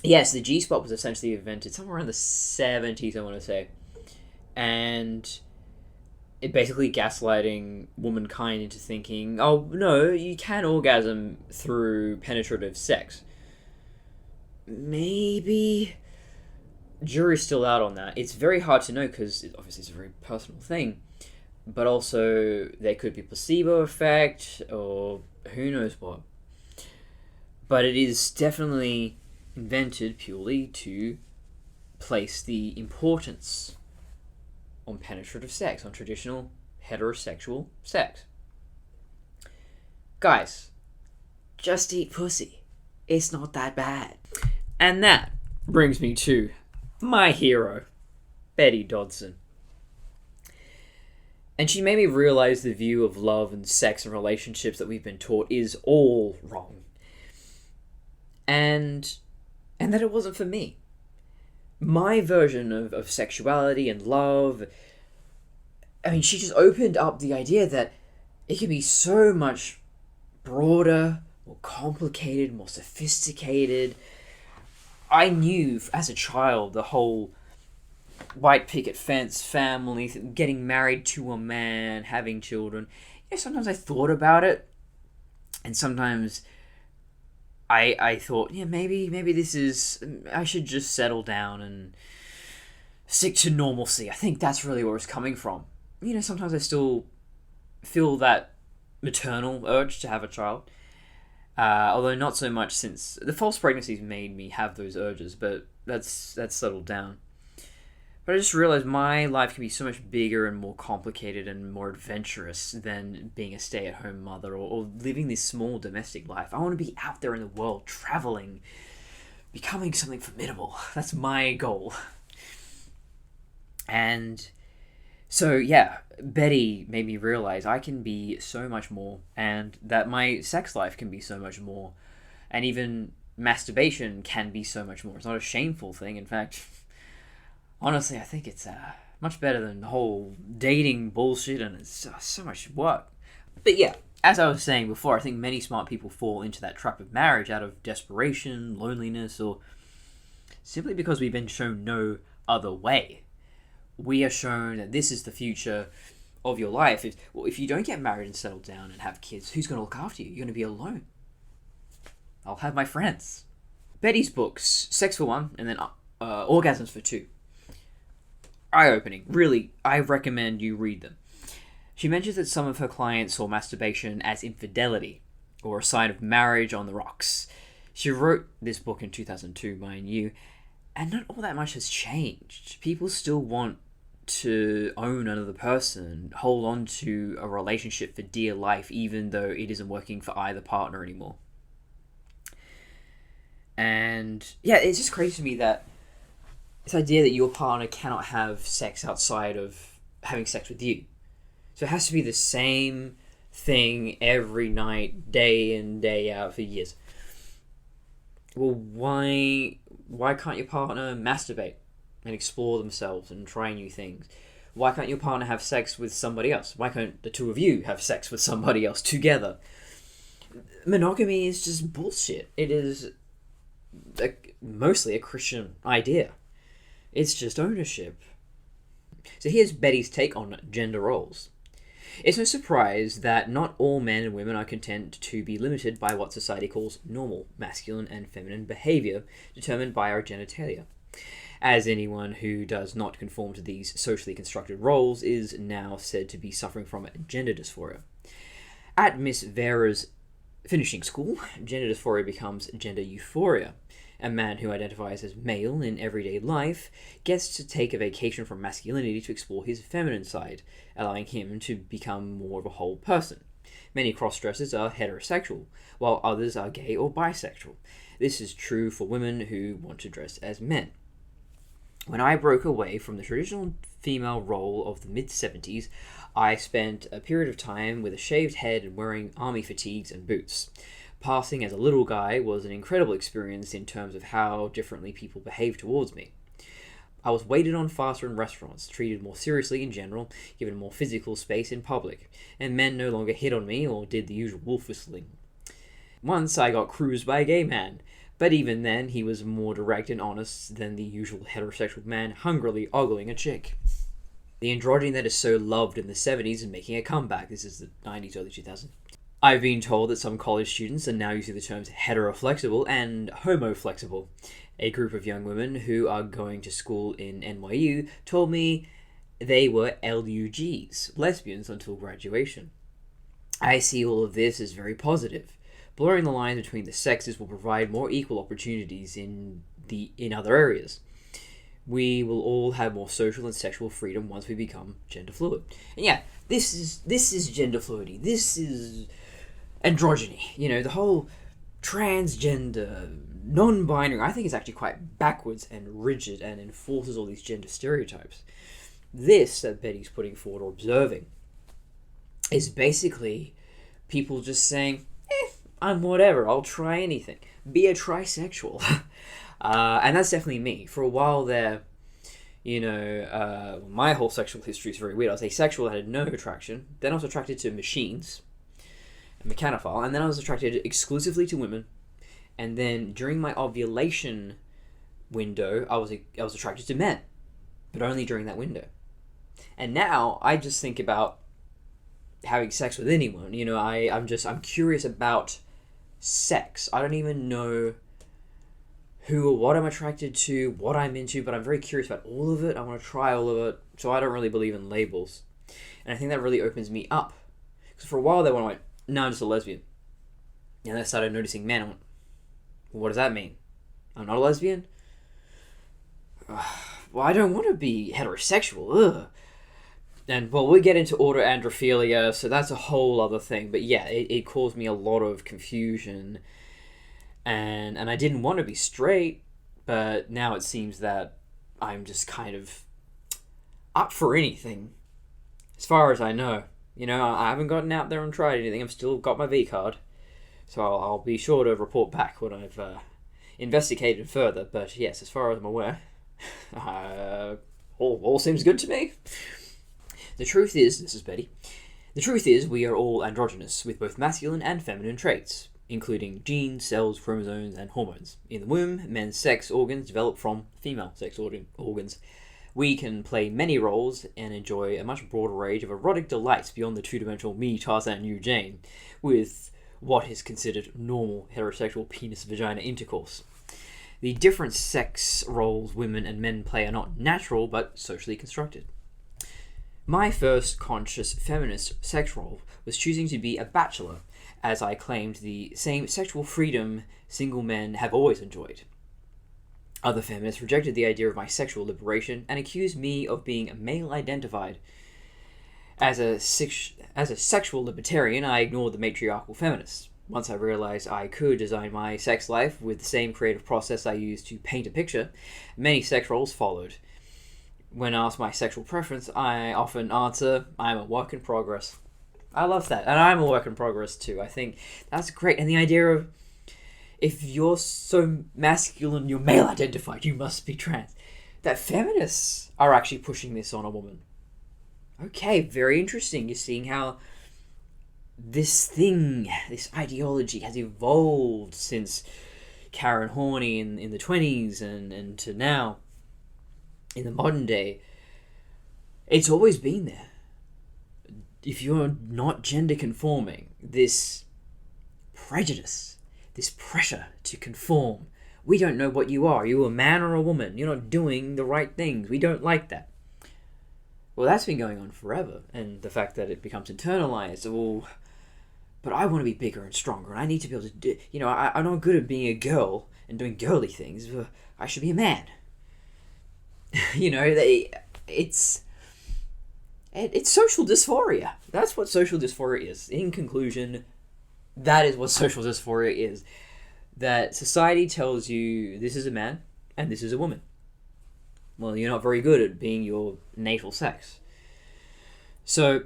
Yes, the G-spot was essentially invented somewhere around the 70s, I want to say, and it basically gaslighting womankind into thinking, oh no, you can orgasm through penetrative sex. Maybe. Jury's still out on that. It's very hard to know because obviously it's a very personal thing, but also there could be placebo effect or who knows what. But it is definitely invented purely to place the importance on penetrative sex, on traditional heterosexual sex. Guys, just eat pussy. It's not that bad. And that brings me to my hero, Betty Dodson. And she made me realize the view of love and sex and relationships that we've been taught is all wrong. And that it wasn't for me. My version of sexuality and love, I mean, she just opened up the idea that it can be so much broader, more complicated, more sophisticated. I knew as a child the whole white picket fence family, getting married to a man, having children. You know, sometimes I thought about it, and sometimes I thought, yeah, maybe this is, I should just settle down and stick to normalcy. I think that's really where it's coming from. You know, sometimes I still feel that maternal urge to have a child. Although not so much since the false pregnancies made me have those urges, but that's settled down. But I just realized my life can be so much bigger and more complicated and more adventurous than being a stay-at-home mother or living this small domestic life. I want to be out there in the world, traveling, becoming something formidable. That's my goal. And so, yeah, Betty made me realize I can be so much more, and that my sex life can be so much more, and even masturbation can be so much more. It's not a shameful thing. In fact, honestly, I think it's much better than the whole dating bullshit, and it's so much work. But yeah, as I was saying before, I think many smart people fall into that trap of marriage out of desperation, loneliness, or simply because we've been shown no other way. We are shown that this is the future of your life. If you don't get married and settle down and have kids, who's going to look after you? You're going to be alone. I'll have my friends. Betty's books, Sex for One, and then Orgasms for Two. Eye-opening. Really, I recommend you read them. She mentions that some of her clients saw masturbation as infidelity, or a sign of marriage on the rocks. She wrote this book in 2002, mind you, and not all that much has changed. People still want to own another person, hold on to a relationship for dear life, even though it isn't working for either partner anymore. And yeah, it's just crazy to me that this idea that your partner cannot have sex outside of having sex with you. So it has to be the same thing every night, day in, day out for years. Well, why can't your partner masturbate and explore themselves and try new things? Why can't your partner have sex with somebody else? Why can't the two of you have sex with somebody else together? Monogamy is just bullshit. It is mostly a Christian idea. It's just ownership. So here's Betty's take on gender roles. It's no surprise that not all men and women are content to be limited by what society calls normal masculine and feminine behavior determined by our genitalia, as anyone who does not conform to these socially constructed roles is now said to be suffering from gender dysphoria. At Miss Vera's finishing school, gender dysphoria becomes gender euphoria. A man who identifies as male in everyday life gets to take a vacation from masculinity to explore his feminine side, allowing him to become more of a whole person. Many cross-dressers are heterosexual, while others are gay or bisexual. This is true for women who want to dress as men. When I broke away from the traditional female role of the mid-70s, I spent a period of time with a shaved head and wearing army fatigues and boots. Passing as a little guy was an incredible experience in terms of how differently people behaved towards me. I was waited on faster in restaurants, treated more seriously in general, given more physical space in public, and men no longer hit on me or did the usual wolf whistling. Once I got cruised by a gay man, but even then he was more direct and honest than the usual heterosexual man hungrily ogling a chick. The androgyny that is so loved in the 70s is making a comeback. This is the 90s, early 2000s. I've been told that some college students are now using the terms heteroflexible and homoflexible. A group of young women who are going to school in NYU told me they were LUGs, lesbians, until graduation. I see all of this as very positive. Blurring the line between the sexes will provide more equal opportunities in other areas. We will all have more social and sexual freedom once we become gender fluid. And yeah, this is gender fluidity. This is androgyny. You know, the whole transgender, non-binary, I think is actually quite backwards and rigid and enforces all these gender stereotypes. This that Betty's putting forward or observing is basically people just saying, I'm whatever, I'll try anything. Be a trisexual. And that's definitely me. For a while there, my whole sexual history is very weird. I was asexual, I had no attraction. Then I was attracted to machines, mechanophile, and then I was attracted exclusively to women. And then during my ovulation window, I was attracted to men, but only during that window. And now I just think about having sex with anyone. You know, I'm curious about sex. I don't even know who or what I'm attracted to, what I'm into, but I'm very curious about all of it. I want to try all of it, so I don't really believe in labels. And I think that really opens me up. Because for a while there, when I went, no, I'm just a lesbian. And then I started noticing men. I went, well, what does that mean? I'm not a lesbian? Well, I don't want to be heterosexual. Ugh. And, well, we get into autoandrophilia, so that's a whole other thing. But yeah, it caused me a lot of confusion. And I didn't want to be straight, but now it seems that I'm just kind of up for anything, as far as I know. You know, I haven't gotten out there and tried anything. I've still got my V card, so I'll be sure to report back when I've investigated further. But yes, as far as I'm aware, all seems good to me. The truth is, this is Betty, the truth is we are all androgynous, with both masculine and feminine traits, including genes, cells, chromosomes, and hormones. In the womb, men's sex organs develop from female sex organs. We can play many roles and enjoy a much broader range of erotic delights beyond the two-dimensional me, Tarzan, you, Jane, with what is considered normal heterosexual penis-vagina intercourse. The different sex roles women and men play are not natural, but socially constructed. My first conscious feminist sex role was choosing to be a bachelor, as I claimed the same sexual freedom single men have always enjoyed. Other feminists rejected the idea of my sexual liberation and accused me of being male-identified. As a sexual libertarian, I ignored the matriarchal feminists. Once I realized I could design my sex life with the same creative process I used to paint a picture, many sex roles followed. When asked my sexual preference, I often answer, I'm a work in progress. I love that. And I'm a work in progress too. I think that's great. And the idea of, if you're so masculine, you're male identified, you must be trans. That feminists are actually pushing this on a woman. Okay, very interesting. You're seeing how this ideology has evolved since Karen Horney in the 20s and to now, in the modern day. It's always been there. If you're not gender conforming, this prejudice, this pressure to conform, we don't know what you are. Are you a man or a woman? You're not doing the right things. We don't like that. Well, that's been going on forever. And the fact that it becomes internalized, well, but I want to be bigger and stronger, and I need to be able to do, I'm not good at being a girl and doing girly things. I should be a man. It's social dysphoria. That's what social dysphoria is. In conclusion, that is what social dysphoria is. That society tells you this is a man and this is a woman. Well, you're not very good at being your natal sex. So,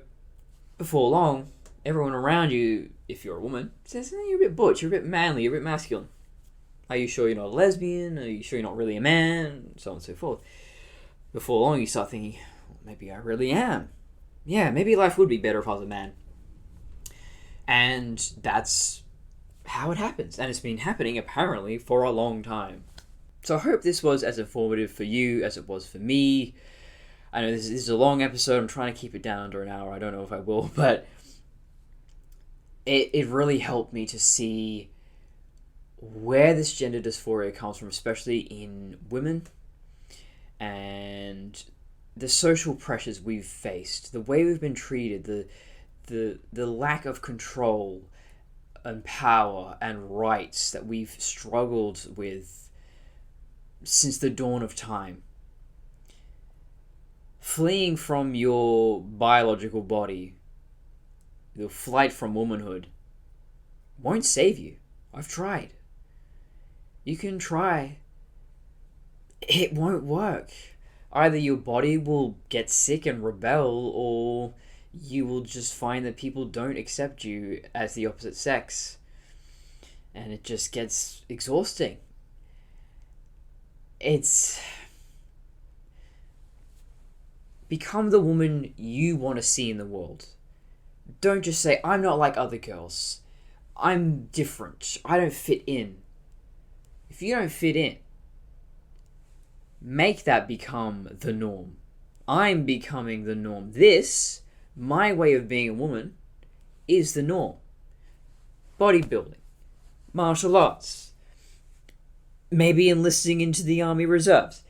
before long, everyone around you, if you're a woman, says, you're a bit butch, you're a bit manly, you're a bit masculine. Are you sure you're not a lesbian? Are you sure you're not really a man? So on and so forth. Before long, you start thinking, well, maybe I really am. Yeah, maybe life would be better if I was a man. And that's how it happens. And it's been happening, apparently, for a long time. So I hope this was as informative for you as it was for me. I know this is a long episode. I'm trying to keep it down under an hour. I don't know if I will, but it really helped me to see where this gender dysphoria comes from, especially in women, and the social pressures we've faced, the way we've been treated, the lack of control and power and rights that we've struggled with since the dawn of time. Fleeing from your biological body, the flight from womanhood, won't save you. I've tried. You can try. It won't work. Either your body will get sick and rebel, or you will just find that people don't accept you as the opposite sex. And it just gets exhausting. It's... Become the woman you want to see in the world. Don't just say, I'm not like other girls. I'm different. I don't fit in. If you don't fit in, make that become the norm. I'm becoming the norm. This, my way of being a woman, is the norm. Bodybuilding, martial arts, maybe enlisting into the army reserves.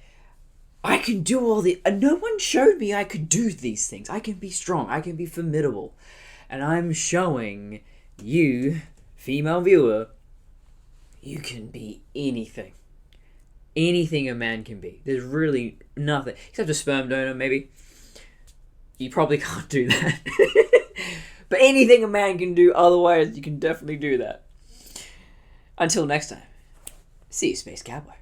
I can do all the... No one showed me I could do these things. I can be strong. I can be formidable. And I'm showing you, female viewer, you can be anything. Anything a man can be. There's really nothing. Except a sperm donor, maybe. You probably can't do that. But anything a man can do, otherwise you can definitely do that. Until next time. See you, Space Cowboy.